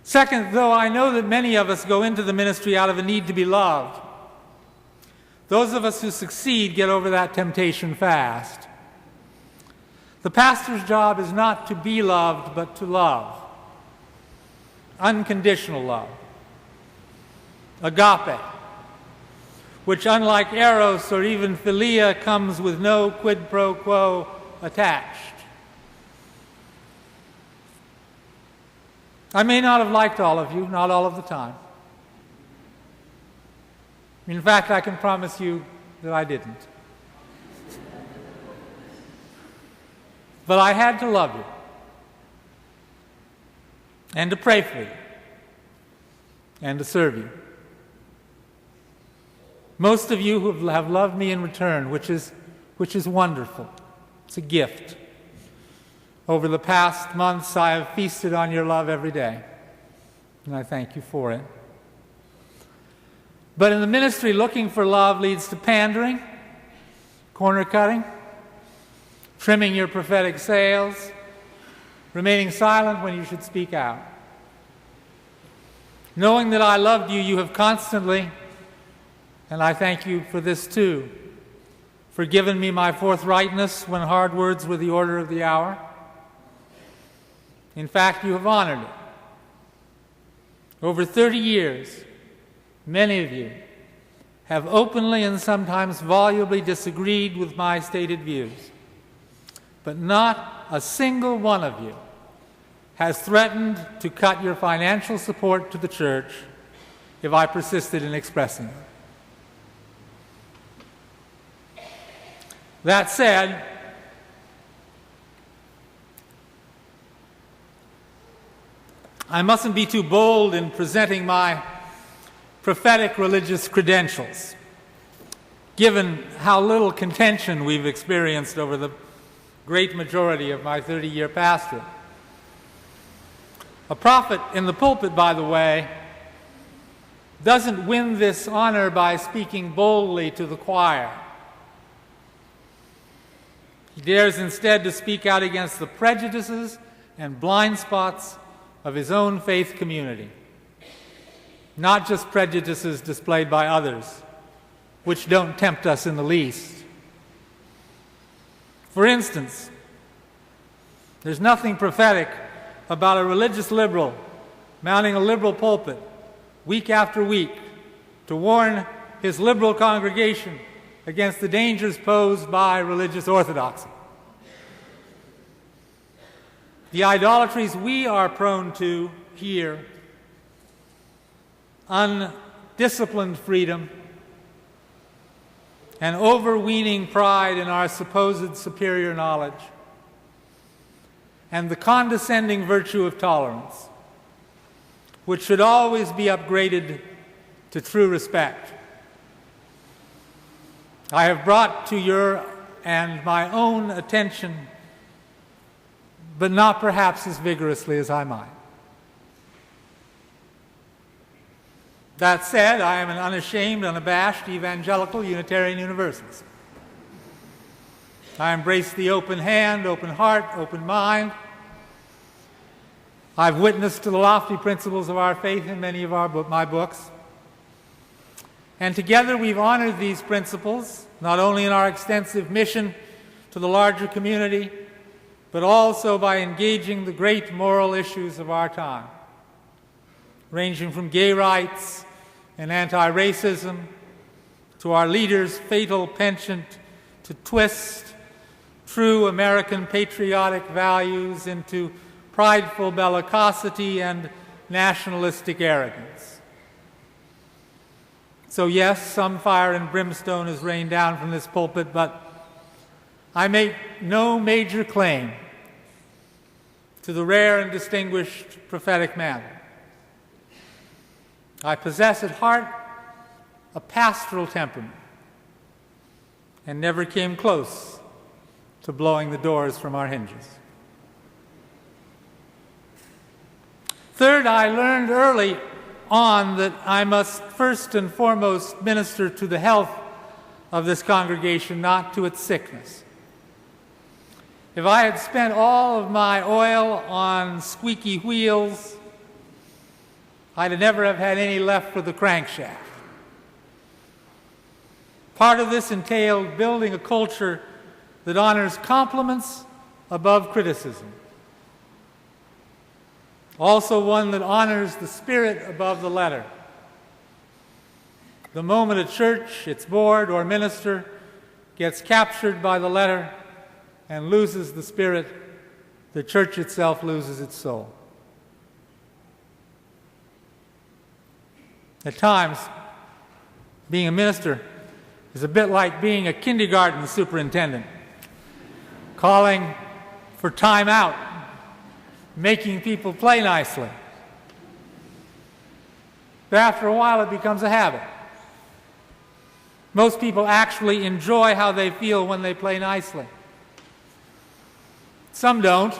Second, though I know that many of us go into the ministry out of a need to be loved, those of us who succeed get over that temptation fast. The pastor's job is not to be loved, but to love. Unconditional love. Agape, which unlike eros or even philia comes with no quid pro quo attached. I may not have liked all of you, not all of the time. In fact, I can promise you that I didn't. But I had to love you and to pray for you and to serve you. Most of you who have loved me in return, which is wonderful. It's a gift. Over the past months, I have feasted on your love every day, and I thank you for it. But in the ministry, looking for love leads to pandering, corner cutting, trimming your prophetic sails, remaining silent when you should speak out. Knowing that I loved you, you have constantly, and I thank you for this too, forgiven me my forthrightness when hard words were the order of the hour. In fact, you have honored it. Over 30 years, many of you have openly and sometimes volubly disagreed with my stated views, but not a single one of you has threatened to cut your financial support to the church if I persisted in expressing it. That said, I mustn't be too bold in presenting my prophetic religious credentials, given how little contention we've experienced over the great majority of my 30-year pastorate. A prophet in the pulpit, by the way, doesn't win this honor by speaking boldly to the choir. He dares instead to speak out against the prejudices and blind spots of his own faith community, not just prejudices displayed by others, which don't tempt us in the least. For instance, there's nothing prophetic about a religious liberal mounting a liberal pulpit week after week to warn his liberal congregation against the dangers posed by religious orthodoxy. The idolatries we are prone to here, undisciplined freedom, and overweening pride in our supposed superior knowledge, and the condescending virtue of tolerance, which should always be upgraded to true respect. I have brought to your and my own attention, but not perhaps as vigorously as I might. That said, I am an unashamed, unabashed evangelical Unitarian Universalist. I embrace the open hand, open heart, open mind. I've witnessed to the lofty principles of our faith in many of my books. And together we've honored these principles, not only in our extensive mission to the larger community, but also by engaging the great moral issues of our time, ranging from gay rights and anti-racism to our leaders' fatal penchant to twist true American patriotic values into prideful bellicosity and nationalistic arrogance. So yes, some fire and brimstone has rained down from this pulpit, but I make no major claim to the rare and distinguished prophetic mantle. I possess at heart a pastoral temperament and never came close to blowing the doors from our hinges. Third, I learned early on that I must first and foremost minister to the health of this congregation, not to its sickness. If I had spent all of my oil on squeaky wheels, I'd never have had any left for the crankshaft. Part of this entailed building a culture that honors compliments above criticism. Also one that honors the spirit above the letter. The moment a church, its board, or minister gets captured by the letter and loses the spirit, the church itself loses its soul. At times, being a minister is a bit like being a kindergarten superintendent, calling for time out, making people play nicely. But after a while, it becomes a habit. Most people actually enjoy how they feel when they play nicely. Some don't.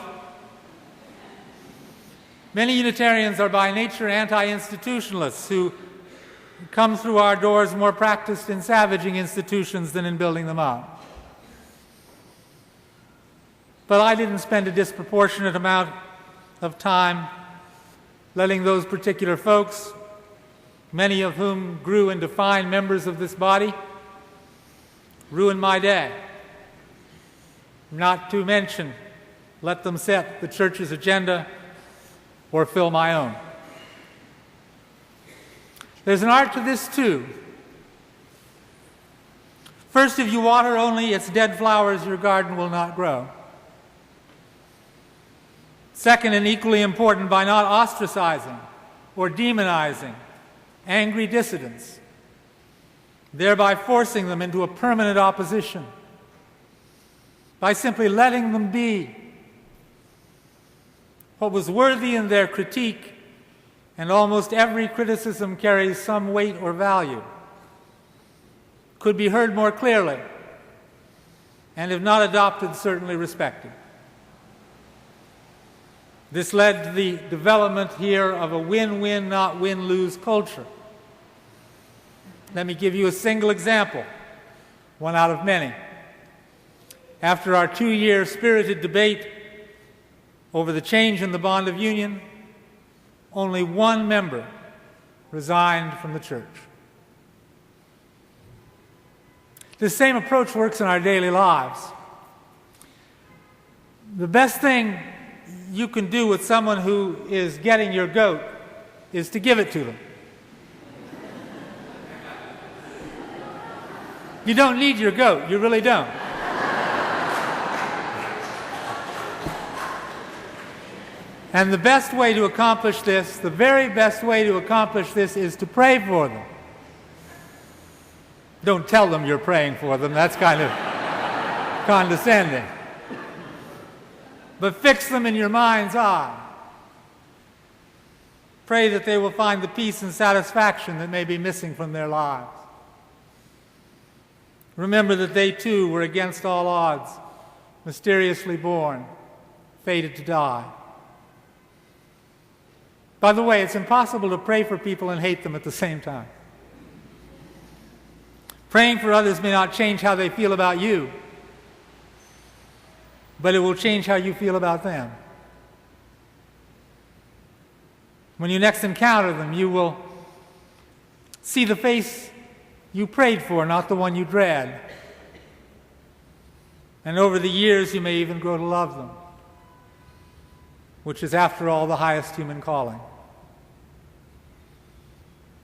Many Unitarians are by nature anti-institutionalists who come through our doors more practiced in savaging institutions than in building them up. But I didn't spend a disproportionate amount of time letting those particular folks, many of whom grew into fine members of this body, ruin my day. Not to mention, let them set the church's agenda or fill my own. There's an art to this too. First, if you water only its dead flowers, your garden will not grow. Second, and equally important, by not ostracizing or demonizing angry dissidents, thereby forcing them into a permanent opposition, by simply letting them be. What was worthy in their critique, and almost every criticism carries some weight or value, could be heard more clearly, and if not adopted, certainly respected. This led to the development here of a win-win, not win-lose culture. Let me give you a single example, one out of many. After our 2-year spirited debate over the change in the bond of union, only one member resigned from the church. This same approach works in our daily lives. The best thing you can do with someone who is getting your goat is to give it to them. You don't need your goat, you really don't. And the best way to accomplish this, the very best way to accomplish this, is to pray for them. Don't tell them you're praying for them, that's kind of condescending. But fix them in your mind's eye. Pray that they will find the peace and satisfaction that may be missing from their lives. Remember that they too were against all odds, mysteriously born, fated to die. By the way, it's impossible to pray for people and hate them at the same time. Praying for others may not change how they feel about you, but it will change how you feel about them. When you next encounter them, you will see the face you prayed for, not the one you dread. And over the years, you may even grow to love them, which is, after all, the highest human calling.